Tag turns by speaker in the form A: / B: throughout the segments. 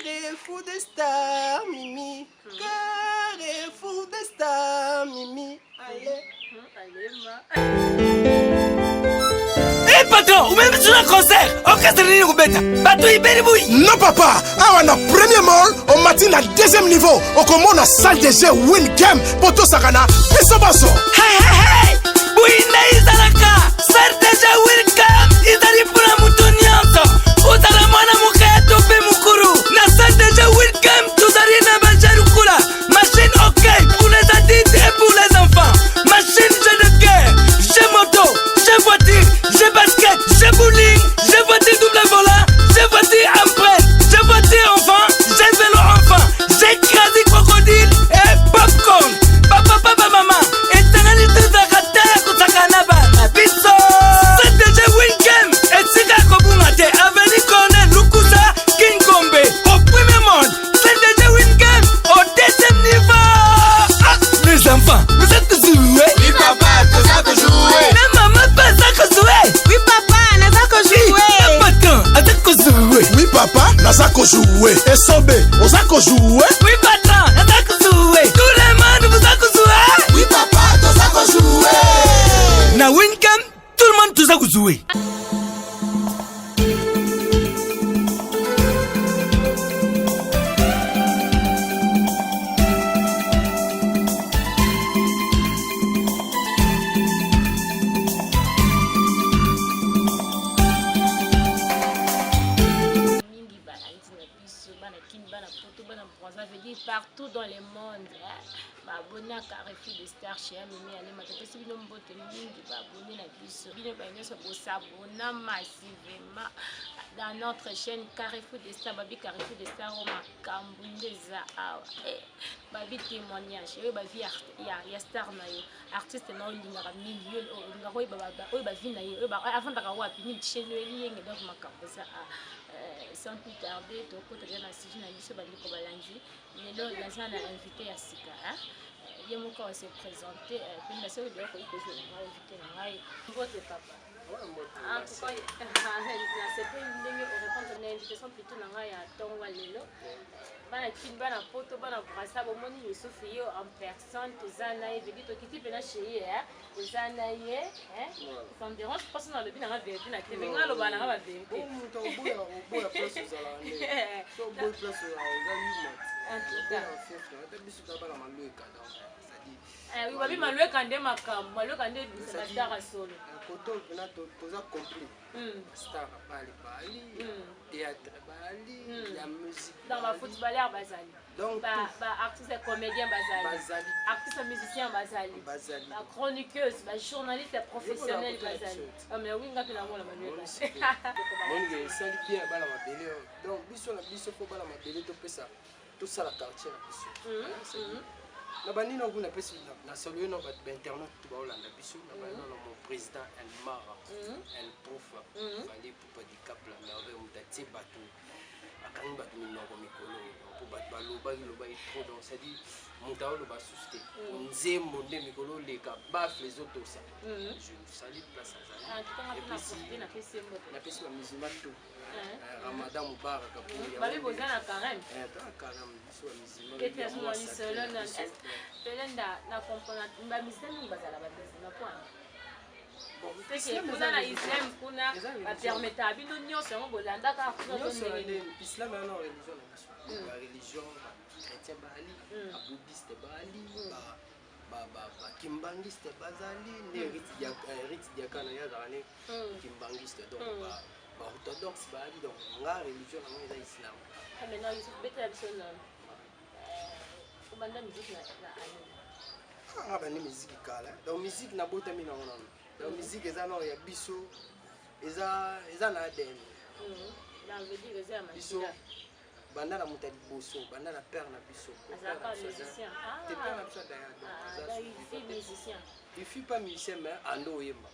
A: Carrefour des stars, Mimi. Carrefour des stars, Mimi. Allez.
B: Hey patron, même sur un concert, orchestre ni kubeta. Bato iberi bui.
C: Non papa, on a premier mall, on matin à deuxième niveau, on commence la salle de jeu win game pour tout sakana. Peso baso.
B: Hey. Bui na izalaka. Salle de jeu win game. Izali pura mutu nyonso. Uzala mwana muketo pe mukuru. Na salle de jeu win game, tuzali na bajarukula. Machine ok pour les adultes et pour les enfants. Machine jeu de guerre, jeu moto, jeu voiture, jeu basket, jeu bowling, jeu voiture double volant, jeu voiture empreinte, jeu voiture enfant, jeu vélo enfant, jeu crasi crocodile et popcorn. Papa maman, et tangali tuzakata kusakana bana biso. C'est déjà win game, et sika kobumate aveni kone lukusa Kingombe. Au premier monde, c'est déjà win game, au deuxième niveau. Ah, les enfants, vous êtes joués?
A: Oui, papa, tu sais que jouer.
B: Mais maman, pas ça que jouer.
D: Oui papa, naza ko jouer.
B: Patron, attends que jouer.
C: Oui papa, nazako jouer. Et sobe, ozako jouer.
B: Oui patron, attends que jouer. Tout le monde vous a que jouer.
A: Oui, papa, tu sais que jouer.
B: Na Wincam, tout le monde tout a que jouer.
E: Partout dans le monde, abonné à Carrefour des stars chez Mimi Allez Matata si bino mbote mingi abonné na biso bino ba nyonso bo s'abonner massivement dans notre chaîne Carrefour des stars babi Carrefour des stars o makambu ndeza awa babi témoignage oyo ba vie ya star na yo artiste na olinga ka million olinga ko ba vie na yo avant da ka wapi ni chaîne yenge donc makambu za sans plus tarder tokota bien na siji na biso bandi ko balangi lelo lazana invité ya sika il y a mon corps se présenter puis la série de quoi que je vais inviter là votre papa en tout cas c'est pas une ligne au répondre à l'invitation plutôt na ngai ya tonga lelo bana kin bana poto bana brasa bo moni Yusuf yo en personne tozana evedi to kiti pena chez tozana ye ça me dérange pas dans le bin na vérité na tv ngalo bana nga ba vérité
A: Oboya place ozala nde. So boy place ozala
E: en tout cas
A: biso tabala malweka donc
E: oui babi malweka nde makambo malweka nde bastar solo
A: koto pena toza compris star bali théâtre bali la musique
E: dans ma footballeur bazali
A: donc
E: ba artiste comédien bazali artiste musicien bazali ba chroniqueuse ba journaliste professionnel bazali mais winga pena mola malweka
A: on sali bien bala mabele donc biso faut bala mabele to pesa tout ça la quartier na biso na bandi na kuna pesi na saluer na ba internet to ba Hollande biso na ba na mon président El Mara El Prof Vali pour di cap la merveille mutati batu akani batu minoko mikolo pour batu baloba trop donc ça dit mutao lo ba susté nzembo nde mikolo leka baf les autres ça je salue place à
E: na
A: pesi ba musulman tout Ramadan Mubarak pour
E: babi bozana carême
A: carême biso ba musulman
E: et puis à ce solo non Pelenda na comprendre ba musulman bazala ba business point bon c'est que kuna na islam kuna ba permettre abino nyonso ngo bolanda ka
A: islam est une religion la religion chrétien bali bouddhiste bali ba kimbangiste bazali ne rite diakana ya zane kimbangiste donc ba orthodoxe bali donc nga religion na islam
E: mais non il faut better absolument banda musique na
A: bani musique kala donc musique na bota mina ona donc musique eza no ya biso eza na ADN
E: na veut dire eza
A: biso banda na mutali boso banda na père na biso
E: azaka musicien
A: te père na biso daya
E: donc musicien
A: il fut pas musicien mais ando yemba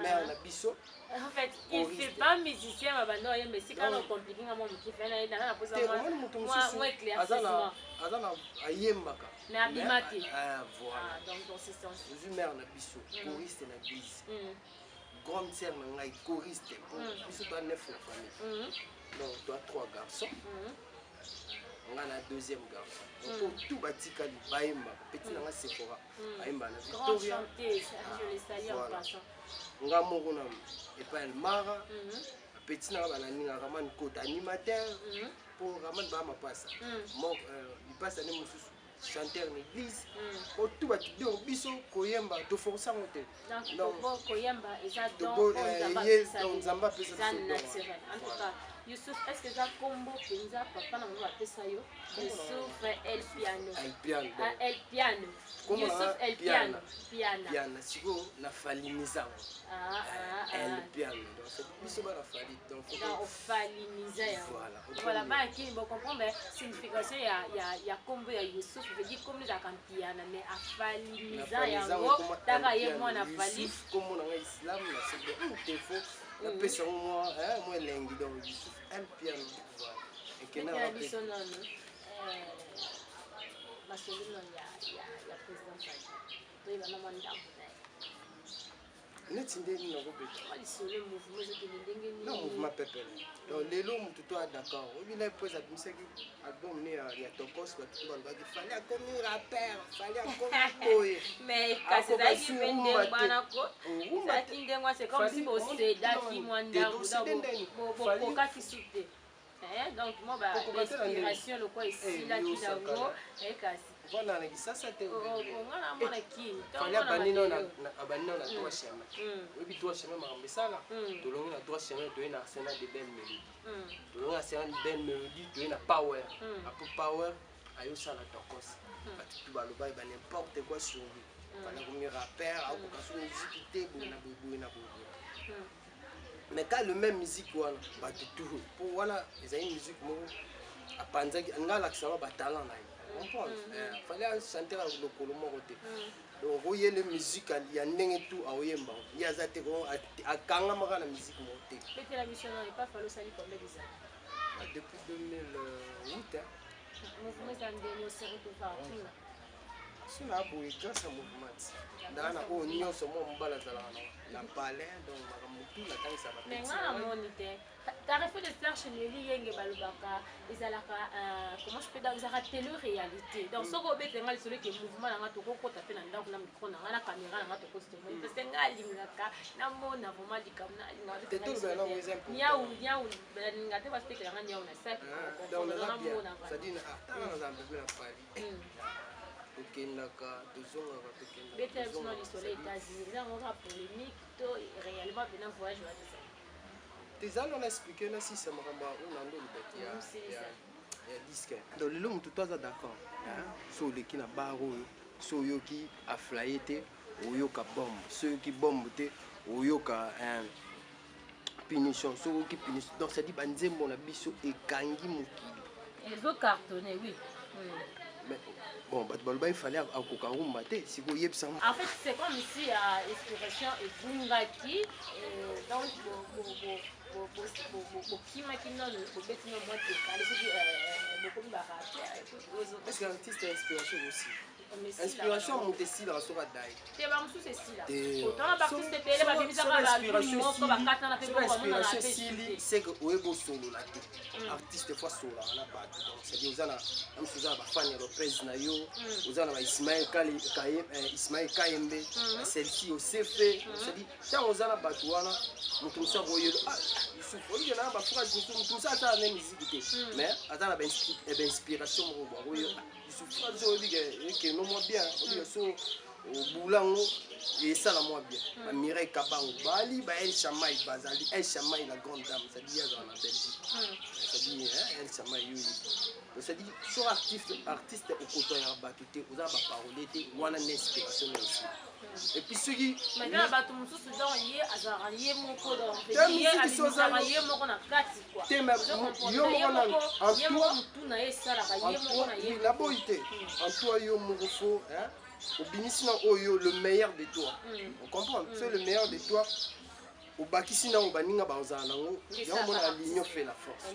A: mère na biso
E: en fait il fait pas musicien mabando yemba c'est quand on compliqué ngamo mkifa na ina na posa moi éclaircissement
A: azana ayembaka
E: mais abimati
A: voilà
E: donc dans ce sens
A: je mère na biso choriste na bise grande sœur na ngai choriste biso toi 9 na famille donc toi 3 garçons garçon. On a un deuxième garçon. Donc tout batikali baimba petit nanga Sephora baimba na Victoria.
E: Grande chanteuse, je le salue en passant.
A: Nga moko na epa Mara. Petit nanga bananinga ramane côté animateur pour ramane ba mapasa. Mon il passe année mususu chanteur en église. Pour tout bati donc biso koyemba to força monter.
E: Donc koyemba eza donc
A: Nzamba pesa
E: naturel. En tout cas Youssouf, est-ce que ça combo penza papa na mwa pesa yo? Youssouf El Piano.
A: El Piano.
E: El Piano. Youssouf El Piano.
A: Piano. Siko na falimiza. El Piano. Donc c'est biso ba la fali donc
E: on falimiza.
A: Voilà.
E: Voilà, ba qui bon comprendre signification ya combo ya Youssouf veut dire comme za piano mais a falimiza yango taka ye mwana fali
A: comme na islam na c'est des faux. La personne moi lengi donc un piano voilà et que na
E: biso non masolo ya président Fadi to ba manda
A: neti ndeni na kobeta
E: ali solo mouvement ezokende ndenge nini
A: non mouvement pepele donc lelo mutu to a d'accord obila pose abimisaki album ne ya tokos batu balobaki fali akomi rappeur fali akomi boye
E: mais kasi ezalaki mpe ndenge bwana ko ezalaki ndenge c'est comme si bosedaki mwa ndango bokokaki su te donc mo bainspiration lokwa esilaki nango kasi
A: voilà na kisasa te
E: ngana mona kini
A: fali abanino na trois chemins oyebi trois chemins makambo esala tolongi na trois chemins toye na arsenal de belle mélodie tolongi na arsenal de belle mélodie toye na power apo power ayosala tokos batu tu balobaki ba n'importe quoi sur lui fali akomi rappeur akoka so musique te boye na boye na boye mais quand le même musique wana batu tu po wana ezali musique moko apanzaki nga alakisama batalent na ye fallait chanter avec le colombo côté donc voyez les musiques ya ndenge tout aoyemba ya zate ko akanga maka na musique monté
E: c'était la mission n'est pas fallu salir combien de ça
A: depuis 2008
E: mouvement d'andeni au série de partout
A: sina boye grâce à mouvement ndana ko nyonso mo mbala zala na palais donc makamutu na tangisa ba
E: mais ngana monite tarifo de star chez lui yenge balobaka ezalaka comment je peux dire ezalaka télé-réalité donc soko bete ngali celui qui mouvement nanga tokokota pe na ndako na micro nanga na caméra nanga tokosi tomoni parce que ngali ngaka na mona vraiment likamna nyau ngate ba speke nanga nyau na sac
A: donc na mona ça dit na zambe na pali okendaka tozongaka tokendaka
E: bete biso na lisolo États-Unis eza ngoka polémique to réellement pena voyage wa ça
A: tezali on a expliqué na sisa makambo una ndo libeti ya disque donc lelo mutu to aza d'accord so oleki na bar oyo so oyoki aflaye te oyoka bombe so oyoki bombe te oyoka punition so oyoki punition donc ça dit banzembo na biso ekangi mokili
E: elle veut cartonner oui
A: mais bon il fallait akoka rumba te siko yebisa
E: en fait c'est comme si inspiration ebungaki donc bokimaki nano bobeti no mwa tekale soki bokomi barape
A: est-ce que l'artiste a inspiration aussi inspiration moto esilaka soki adai
E: te bamosusu esila otanga baartiste pele babimisaka balumi moko bakatana mpe
A: inspiration esili c'est que oyeba osolola te artiste fois sololaka na bato donc c'est-à-dire oza na mosusu oza na bafani lopez na yo oza na baismael kayembe celle-ci osefe c'est-à-dire ntango oza na bato wana moto mosu akoyelo olike na baphrase mosu moto mosu ata na musique te mais aza na bainspiration moko bo akoyelo phrase oyo olike no mwa bien olike so obulango esala mwa bien bamireille kabango bali bael chamai bazali el chamai la grande dame c'est-à-dire yazala na Belgique c'est-à-dire el chamai yoyi c'est-à-dire so artiste okotoyaka bato te oza baparole te wana na inspiration na aussi et puis soki
E: maintenant bato mosusu donc ye azalaka ye moko donc ye abimisaka ye moko na kati quoi
A: te mais yo moko na
E: ye moko mutu na ye esalaka ye moko na ye
A: naboyi te en toi yo moko fo obimisi na oyo le meilleur de toi on comprend c'est le meilleur de toi obakisi nango baninga bazala nango yango mona l'union fait la force.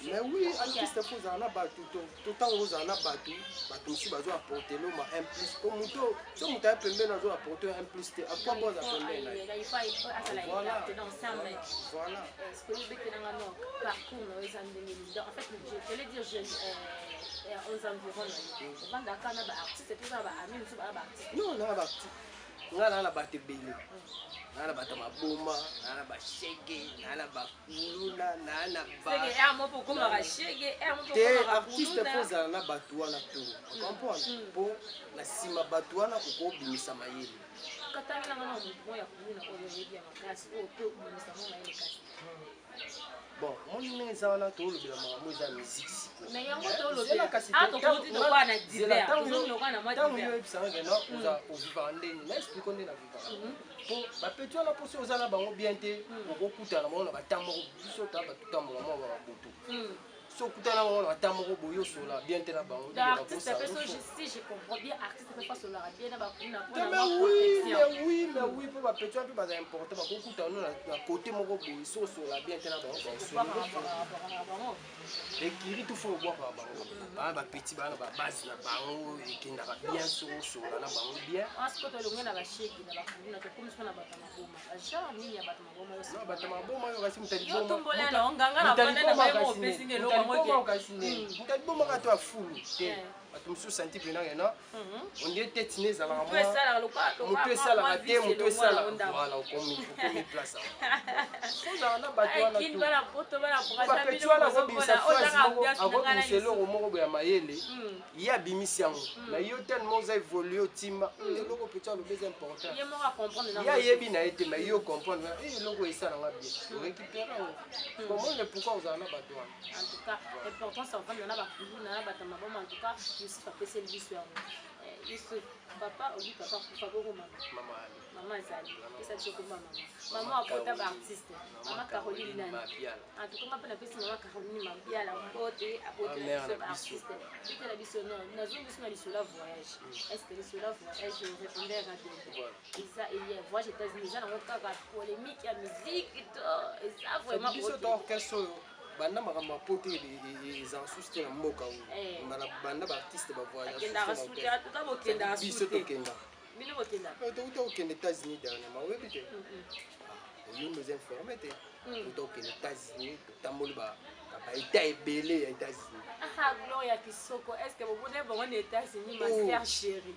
A: Mais oui, artiste faut zala na bato totango ozala na bato mosusu bazo apporter lo ma un plus po moto so moto ya pembeni azo apporter un plus te akwa boza pembeni na voilà non na ba ngana na bato ebele nana bato maboma nana bashege nana bakuluna nana te artiste po ozala na bato wana to comprendre mpo na nsima bato wana okobimisa mayele bon moni ndenge eza wana toolobela makambo eza musiki ntango yo oyebisanga kena ovivaka ndenge na explike nde na vivaka mpo bapeti wana mposi oza na bango bien te okokutana bango na bata moko biso ta batutambola mwa bababutu so okutana bango na bata moko boye osola bien te na bango oui mpo bapeti wana mpe baza important bakokutana na kote moko boye so osola bien te na bango ekiri tofo obwaka bango bana bapeti bana babase na bango ekendaka bien so osola na bango bien bato maboma oyo kasi mutalibomaka to afulu te bato mosusu santi mpena kena ondie teti ne ezalaka moto esalaka te moto esalaka okomi place ozala na bato wana bapeti wana akobimisa phrase moko akobimisa eloko moko boya mayele ye abimisi yango na yo tellement oza évolue otima eloko peti alobi eza important ye ayebi na ye te mais yo comprendre eloko esalanga bien orécupère yango komone pourquoi ozala na bato wana
E: papa obi papa kufa boko mama ezali esa biso komba mama akota baartiste mama Caroline nani en tout cas ngapena pesi mama Caroline mabiala mbote abote biso baartiste bitela biso non nazongi biso na lisola voyage est-ce que lisola voyage répondait à radio ça il y a voyage aux États-Unis ça nango kaka polémique ya musique to eza vraiment
A: biso to orchestre banda makambo apote eza nsusu te na mboka oyo banda baartiste bavoyagebiso tokenda touta kokende États-Unis dernièrement oyebi te oyo noza informe te touta kokende États-Unis totamboli baeta ebele ya États-Unis
E: Gloria Kisoko, est-ce que vous voulez voir les États-Unis, ma sœur chérie?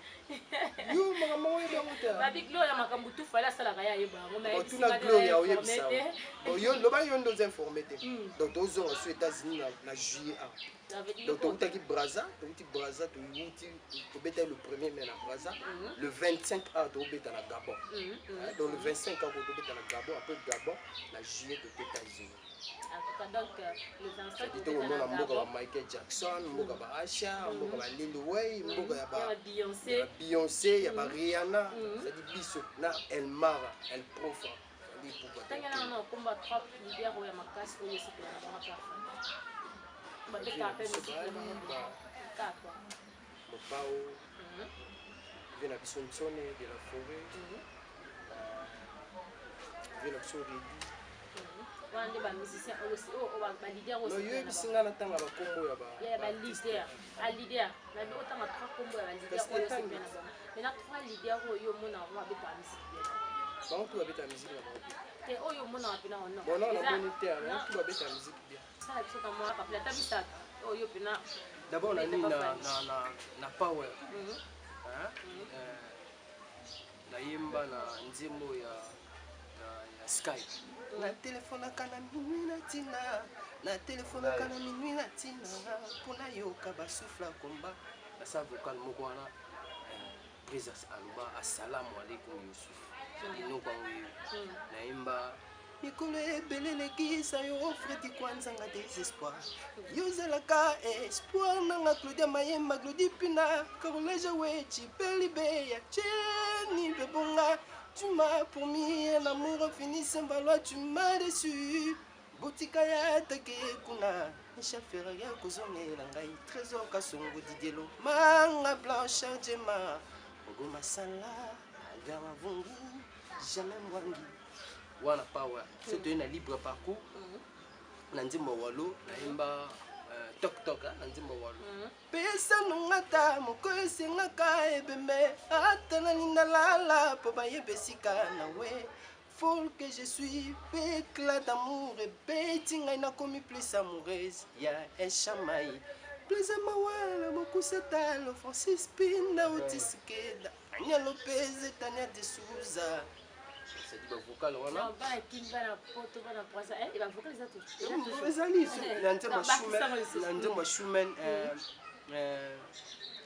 A: Yo, maman, oui,
E: baby Gloria, ma kambutu fala sala kaya yeba.
A: Tu na Gloria, oui, ça. Yo, le ba yo nous informer. Donc, aux États-Unis, na juillet. Donc, tu as qui Brazza, tu le 1er mai à Brazza, le 25 août, tu as na Gabon. Donc, le 25 août, tu as na Gabon, après Gabon, la juillet, tu as États-Unis.
E: Donc, le 25
A: août, tu as Michael Jackson, Asha, Lil Wayne, Beyoncé, Rihanna, ça dit Elmara, El Profa. Mopao, vient la biso Ntsone de la forêt, vient la biso Redi. Non, yo bisinga na tanga ba kombo ya ba.
E: Ya ba leader, a leader. Na bi otanga trois kombo ya ba leader oyo se bien na bona. Mais na trois leader oyo mona wa beta musique bien.
A: Ba on to beta musique na ba.
E: Te oyo mona wa pena ono.
A: Bon non, na bonne terre, on to beta musique bien.
E: Ça la biso kama pa plata bisa oyo pena.
A: D'abord on a mis na power. Na yemba na nzembo ya Skype. Na téléphone kana minuit na tina, na téléphone kana minuit na tina, pona yoka ba souffla komba. Na sa vocal moko wana présence aluba assalamu alaikum Yusuf. Ndino kwa wewe. Na imba mikolo ebele lekisa yo ofreti kwanza nga désespoir. Yozalaka espoir nanga Claudia Mayemba Claudie Pina, Caroline Wechi Pelibe ya Cheni Bebonga. Tu m'as promis un amour fini sans valoir, tu m'as déçu. Boutika ya take kuna, Michel Ferraria kozone langai, Trésor Kasongo Didielo, Manga Blanche Djema, Ogo Masala, vers Mavungu, jamais Mwangi. Wana Power. C'est un libre parcours. Nandimba Walo, Naimba Tok Tok, Nandimba Walo. Pesa nungata, moko esengaka ebeme, atana ninalala, papa yebesika nawe. Folle que je suis, éclat d'amour et bêting, n'a commis plus amoureuse, y'a un chamaï. Plus à mawala, beaucoup c'est Francis Pina, Otiskeda, Anya Lopez et Tania de Souza. C'est du vocal, on a.
E: Non, pas qui va la porte, va la poisse, il va vocal les autres.
A: Les amis, l'antima Schumann,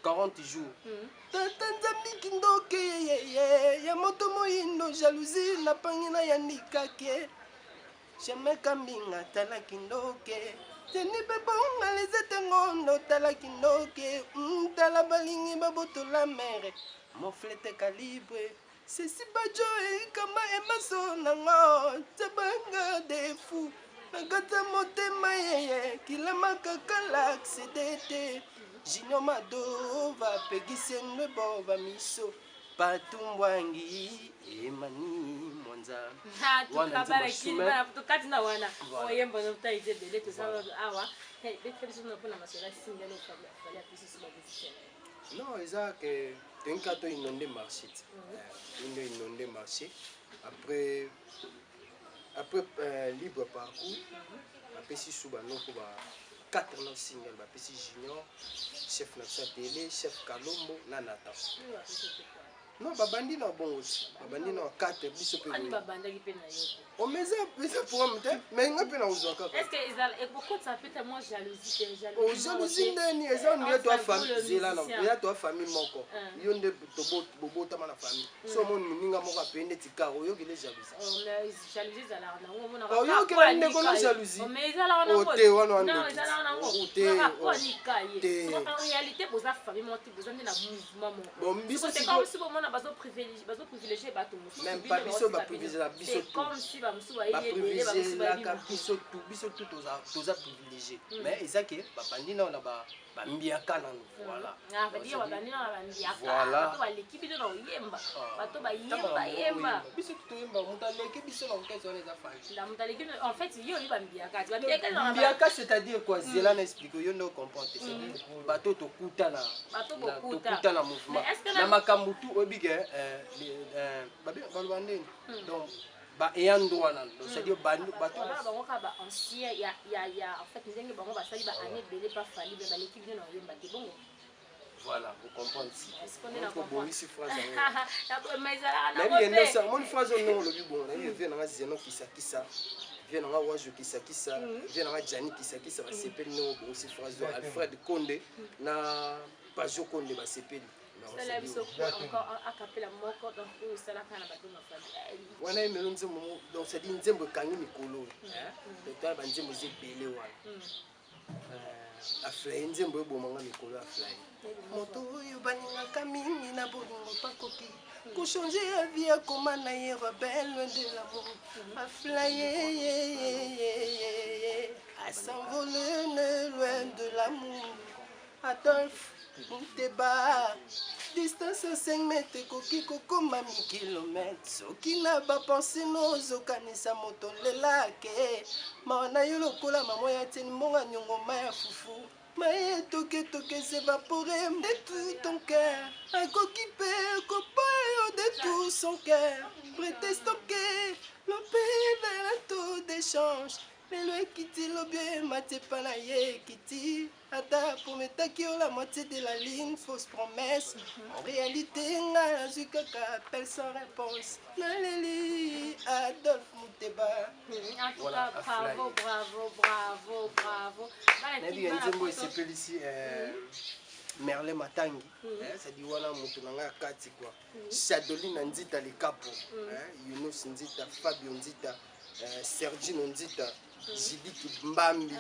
A: 40 jours. Tatanzambi kindoke ya moto moindo jalousie na pangina ya nikake. Jamais kambinga tala kindoke. Teni bebonga les etengondo tala kindoke. Tala balingi baboto la mer. Mon flete calibre. Ceci bajo e kama emaso nango. Tabanga de fou. Nagata motema yeye. Kila makakala accedete. Junior Madova, Peggy Senwebo, Miso, Patumbwangi, Emani, Monza.
E: Wana Schumann. Tukatina wana. Oyemba no taide bele to sawa awa. Hey, betrebiso no pona masera single fallait appuyer sur la position.
A: Non, ça que un cadeau inondé marché. Inondé marché. Après libre parcours. Après si souba no ko ba 4 ans single ba PC Junior, chef na sa télé, chef Kalombo, Nanata. Non, babandi na bon aussi. Babandi na 4 biso pe.
E: Ani babanda ki pe na yo.
A: O meza pour amte, mais nga pe na uzwaka.
E: Est-ce que ezal et beaucoup ça peut être moi jalousie,
A: O jalousie ndeni eza ndiye to famille zela na. Ya to famille moko. Yo nde to bobota na famille. So mon ninga moko apende tikaro yo kile jalousie.
E: Oh mais jalousie za la na ngomona
A: ka. Yo kile ndeko kono jalousie.
E: Mais ezala na ngomona.
A: O te wana wana.
E: Non, ezala na ngomona. O te. En réalité boza famille monti boza na mouvement mo.
A: Bon biso
E: c'est comme si bon bazo privilégier bato musu.
A: Même pas biso ba privilégier biso tout.
E: Comme si ba musu ba yebele ba musu ba
A: biso tout toza privilégié. Mais eza ke ba bandi na ba mbiaka na voilà.
E: Ah, va dire ba bandi na ba mbiaka. Bato ba l'équipe de no yemba. Bato ba yemba.
A: Biso tout yemba muta l'équipe biso na okeza eza fani.
E: La muta l'équipe en fait yo li ba mbiaka. Ba mbiaka na
A: mbiaka c'est-à-dire quoi? Zela na explique yo no comprendre. C'est bato to kuta na.
E: Bato bo
A: kuta na mouvement. Na makambu tout obige donc ba eyando wana c'est-à-dire bato
E: bango ka ba ancien ya en fait ndenge bango ba sali ba année belé pas fallu ba l'équipe de no yemba te bongo.
A: Voilà, vous comprenez si.
E: Est-ce qu'on est d'accord?
A: Bon, ici phrase.
E: Mais ça là.
A: Mais il y a ça, mon phrase non le bon, il vient dans zeno kisa vient dans wajo kisa vient dans Jani kisa va s'épelle no bon si phrase Alfred Condé na Bajo Condé va s'épelle.
E: Ça là biso encore à capter la moko donc ça là kana bato na famille.
A: Wana imelo nzembo donc c'est dit nzembo kangi mikolo. Total ba nzembo zebele wana. Aflay nzembo ebomanga mikolo aflay. Moto oyo baningaka mingi na bolingo pakoki kuchanger la vie akoma na ye rebelle loin de l'amour aflay à s'envoler loin de l'amour Adolphe Mouteba distance 5 mètres koki kokoma 1000 kilomètres soki na bapense nozokanisa moto lelake mawana yo lokola mamo ya tieni monga nyongoma ya fufu maye toke s'évaporer détruit ton cœur un coquipé copain détruit son cœur prétexte que le pays vers un taux d'échange mais le kiti le bien maté pas la ye kiti ata prometaki la moitié de la ligne fausse promesse en réalité nga zukaka appel sans réponse naleli Adolphe Mouteba.
E: En tout cas bravo
A: nabi nzembo s'appelle ici Merle Matangi, ça dit voilà Moutonanga Kati quoi. Chadoline Nzita les capos, Yunus Nzita, Fabio Nzita, Sergino Nzita, Judith Mbambi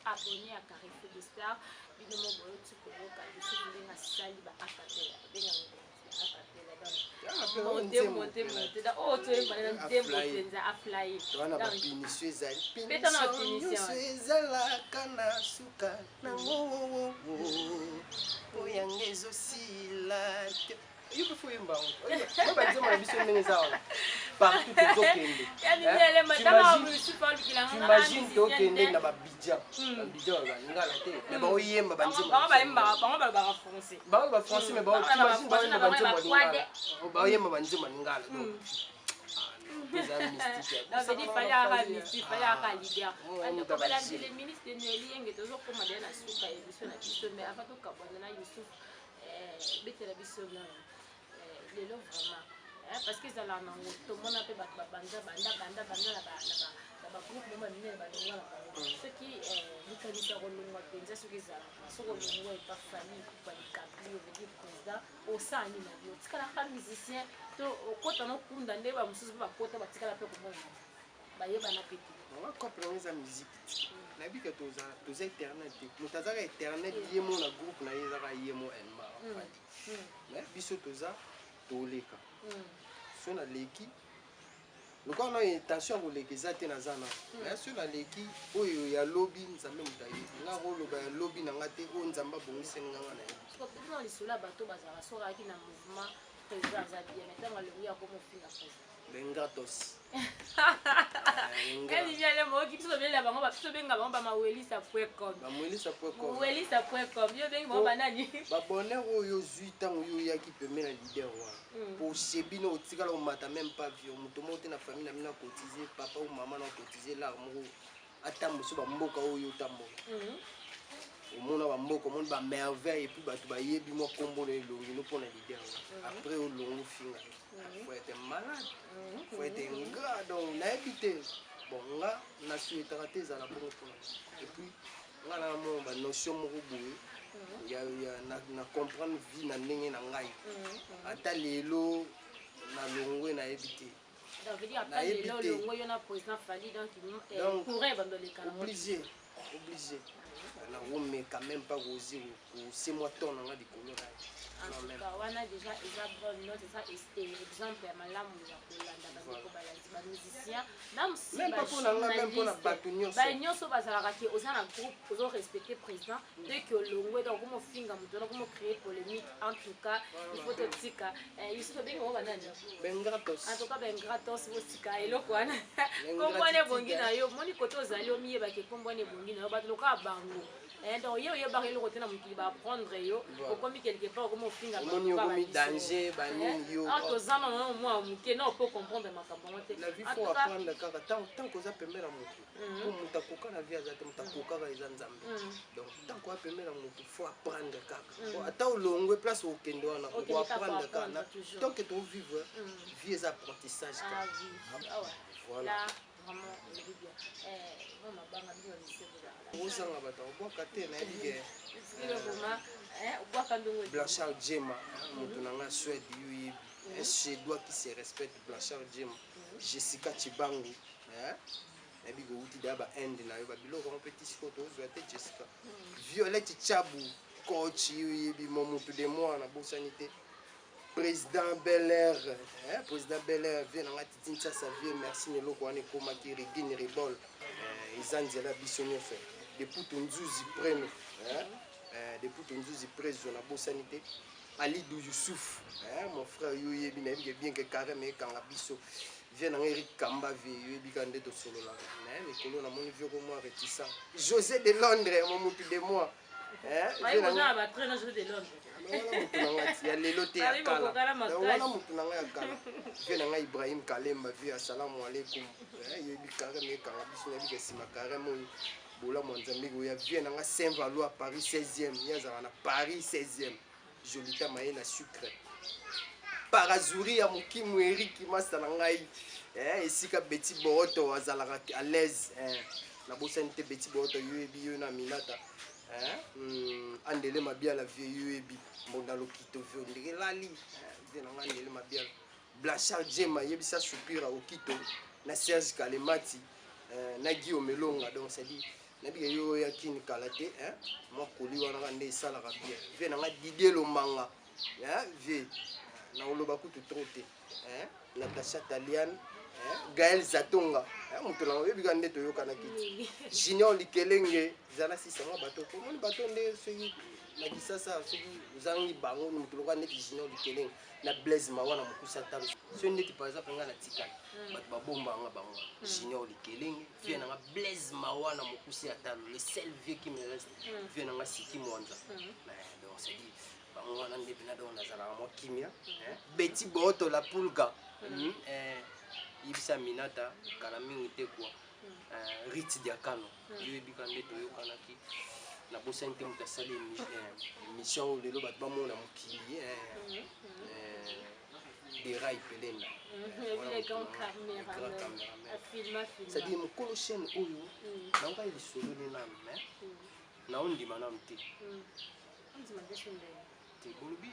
E: abonné à Carrefour des Stars,
A: partout t'imagines t'okende na babidjan babidjan balingala te mais baoyemba banzemba français mais baoyemba banzemba lingala donc
E: parce que ça l'a tout le monde a fait banda groupe ce qui est ce qui est pas famille pour les président au sein de musicien quand on a kunda ndeba mususu ba kota batikala pe ko bayeba na peti
A: on comprendre sa musique na bi que tous internet mutazaka internet yemo na groupe na yezaka yemo enma mais biso toza toleka so na leki lokwa na intention ko lekeza te na zana mais so na leki oyo ya lobby nzambe mutayi nga rolo ba lobby na ngate o nzamba bongise nganga na
E: parce que dans les sola bato bazara sora ki na mouvement président za bien maintenant le ya comme finga président
A: bengatos
E: elle vient le mot qui se bien la bango ba se benga bango ba mawelisa.com yo benga bango banani
A: ba bonheur oyo zuita oyo ya ki pemé na leader wa pour sebino otikala o mata même pas vieux muto mote na famille na mina cotiser papa ou maman na cotiser là mo atambo so ba mboka oyo tambo au monde ba mboka monde ba merveille et puis ba tu ba yebi mo kombo na elongi no pona leader après au longo finga faut être malade faut être ingrat donc na éviter bon là na souhaité rater za la bonne pour et puis on a mon ba notion mo boye ya na comprendre vie na ndenge na ngai ata lelo na longwe na éviter
E: donc veut dire ata lelo longwe yo na président Fali donc pourrait abandoner kana
A: obligé na mais quand même pas oser c'est moi ton na di kolona
E: en tout cas on a déjà bonne note ça exemple ya malamu ya kolanda ba balandi ba musicien même si
A: même pas pour la batunyo
E: ba nyonso bazalaka ke ozana groupe ozo respecter président dès que longwe donc comme finga mutono comme créer polémique en tout cas il faut te tika Youssou benga mo banani
A: bengratos
E: en tout cas bengratos wo tika eloko wana kombone bongi na yo moni koto ozali omiye ba ke kombone bongi na yo ba loka bango donc yo ba le côté na mukili ba prendre yo okomi quelque part comme finga
A: ba danger ba nini yo
E: en to zana no moi muke na peut comprendre makambo te
A: la vie faut apprendre kaka tant que ça pembe na mutu pour mutakoka na vie azate mutakoka ka izanzambe donc tant que pembe na mutu faut apprendre kaka ata olongwe place au kende wana faut apprendre kaka tant que tu vivre vie est apprentissage voilà
E: vraiment bien vraiment banga ndio ni
A: ozanga bato oboka te na ebige
E: Blanchard
A: Djema moto nanga Suède yoyebi un Suédois qui se respecte Blanchard Djema Jessica Chibangu ebige uti da ba Inde na yo ba biloko mo petit photo ozwa te Jessica Violette Chabu coach yoyebi mo moto de moi na bosanité président Belair vient na ngati tinsa sa vie merci ne loko ane koma ki Regine Rebol izanzela bisonyo fait depuis Tonzuzi preno depuis Tonzuzi preso na bosanité Alidou Youssouf, mon frère Yoyebi nayebi bien que carrément kanga biso vient en Eric Kamba Yoyebi kande to solo là mais kolo na moni vieux moi réticent José de Londres mon mutu de moi
D: Ayi ko na ba traîner José de Londres.
A: Il y a les lotés à Kala. Wana mutu na ya Kala. Vient en Ibrahim Kalemba via assalamu alaikum. Yoyebi carrément kanga biso nayebi que sima carrément bola mwanzambi ko ya vient en Saint-Valois Paris 16e, ya na Paris 16e. Jolita maye na sucre Parazuri ya Mukimu Eric Masala ngai esika Betty Boroto azalaka à l'aise na bosante Betty Boroto yoyebi yo na minata andele mabia la vie yoyebi mbonda lokito vyo ndike lali vena andele mabia Blanchard Jema yebisa soupira okito na Serge Kalemati na Guillaume Melonga donc c'est dit nabi yo ya kini kalate mo koli wana ngande sala ka bien vena nga Didier Lomanga vie na oloba kutu trote Natasha Talian Gaël Zatonga mutu na yebi kande to yoka na kiti Junior Likelenge zala sisa ma bato ko mon bato nde soki na kisasa soki uzangi bango mutu loka neti Junior Likelenge na Blaise Mawana mukusa tabu so neti par exemple nga na tikali bato babomba nga bango Junior Likelenge vie na nga Blaise Mawana mukusa atano le seul vieux qui me reste vie na nga Siki Mwanza donc c'est dit bango wana nde bina do nazala mo kimia Betty Boroto la pulga Ibisa Minata kala mingi te kwa Ritz Diakano yoyebi kande to yokanaki na bosante mutasali mission lelo bato bamona mokili des rails pelenda
E: les grands caméramans
A: c'est-à-dire mokolo chaîne oyo nanga lisolo ni nanu mais na ondima nanu te te bolobi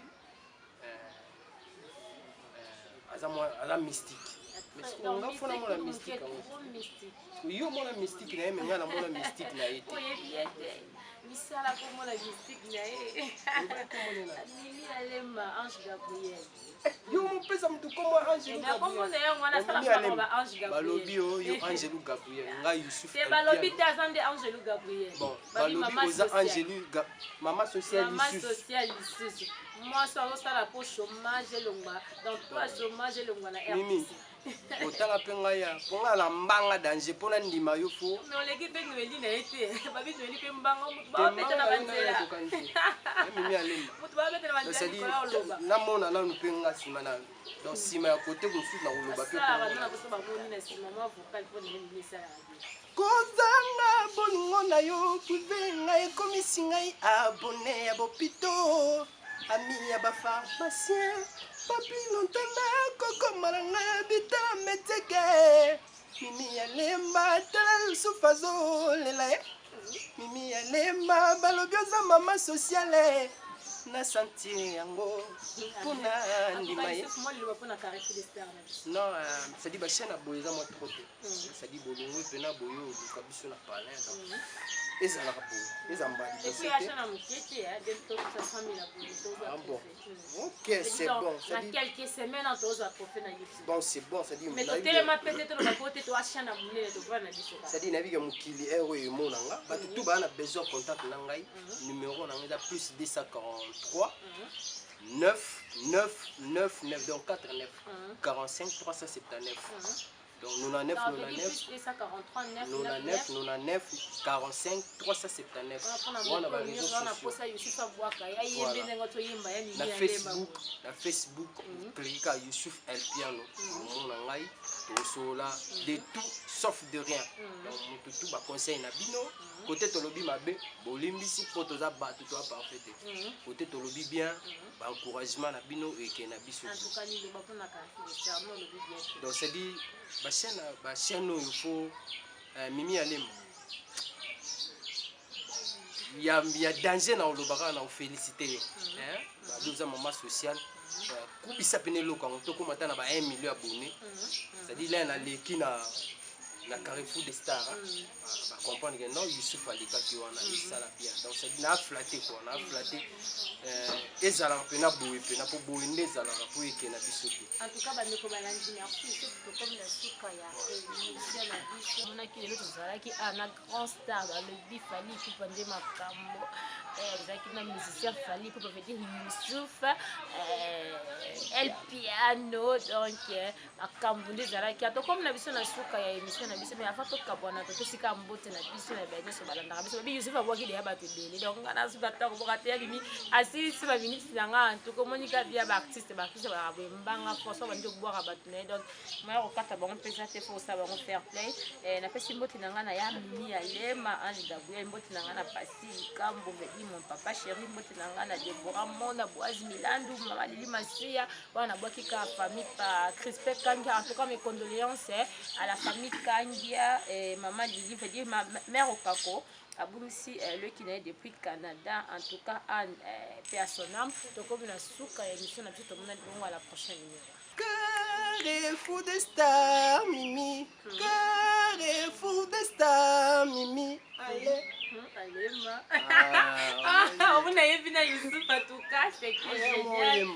A: aza mystique on faut la mona mystique yo mona mystique na yeme ngana mona mystique na yete
E: misala ko mona mystique na ye Mimi Alema Ange Gabriel
A: yo mo pesa mtu comme Ange
E: na komo na yo ngana sala ko ba Ange Gabriel
A: balobi yo Ange Gabriel nga Youssouf
E: te balobi te azande Ange Gabriel
A: bon balobi oza Ange maman sociale
E: lisusu moi ça va la pour chômage longwa donc toi chômage longwa na RDC
A: otanga pe ngai ya ponga la mbanga danger pona ndima yo fo
E: mais oleki pe noeli na ete babi noeli pe mbanga ba beta na banzela
A: mimi alema
E: mutu ba beta na banzela ko loba
A: na mona na nupe nga sima na donc sima ya côté kosu na loba pe
E: ça va na ko so ba moni na sima ma vocal pour ne ni ça
A: kozanga bolingo na yo kuvenga ekomisi ngai abonné ya bopito ami ya bapharmacien papino ntana kokomalanga bitala meteke mimi ya lemba tala lusufu azolela ye mimi ya lemba balobi oza mama sociale na sentir yango mpona ndima ye non c'est-à-dire bachaine ya boye eza mwa trop te c'est-à-dire bolongo mpena boye oluka biso na palin donc ezalaka boye eza mbali bon ok c'est bon bon c'est bon c'est-à-dire nabika mokili ere oyo emonanga bato tu baa na besoin contact na ngai numéro nanga eza plus 243 9 9 9 9 donc 4 9 45 379 donc 99 45 379 wana ba réseaux sociaux na Facebook cliquez à Youssouf El Piano mon ngai tosola de tout sauf de rien donc tout ba conseil na bino côté tolobi mabe bolimbisi po toza bato to parfait côté tolobi bien ba encouragement na bino et na biso donc c'est dit ba chaîne il faut Mimi Alema ya danger na olobaka na féliciter hein ba doza maman sociale kubisa pene loko ngo toko mata na ba 1 million abonnés c'est-à-dire là na leki na Carrefour des Stars ba comprendre que non Youssouf alika ki wana sala bien donc c'est na flatter quoi na flatter ezala pena boye pena po boye ndezala po ekena biso
E: en tout cas bande ko balandi merci surtout comme la suka ya émission na biso mona ki lelo tozalaki ana grand star le bifali ki pande makambo ezalaki na musicien Fally pour veut dire Youssouf El Piano donc makambo nde ezalaki ato comme na biso na suka ya émission na biso mais avant tokabwana totosika mbote na biso na banyonso balandaka biso babi Youssouf abwaki deya bato ebele donc nga na suka tokoboka te yabimi asilisi baminiti na nga antuka omonika bia baartiste bakaboye mbanga force bandi kobwaka bato na ye donc moya kokata bango mpenza te fo osala bango fair play napesi mboti na nga na ya mimi ya lema Ange Gabriel mboti na nga na Pasi Likambo Vedi mon papa chéri mboti na nga na Deborah Mona Boaz Milandu Mama Lili Masia wana bwaki ka famille pa Crispin Kangia en tout cas mes condoléances à la famille Kangia et Maman Lili veut dire ma mère Okako Abumsi le qui naît depuis Canada en tout cas Anne paix à son âme donc comme la souka émission na tout le monde à la prochaine numéro.
A: Carrefour des stars, Mimi. Carrefour des stars, Mimi. Allez.
E: Allez, ma. On a vu Youssouf en tout cas, c'est génial.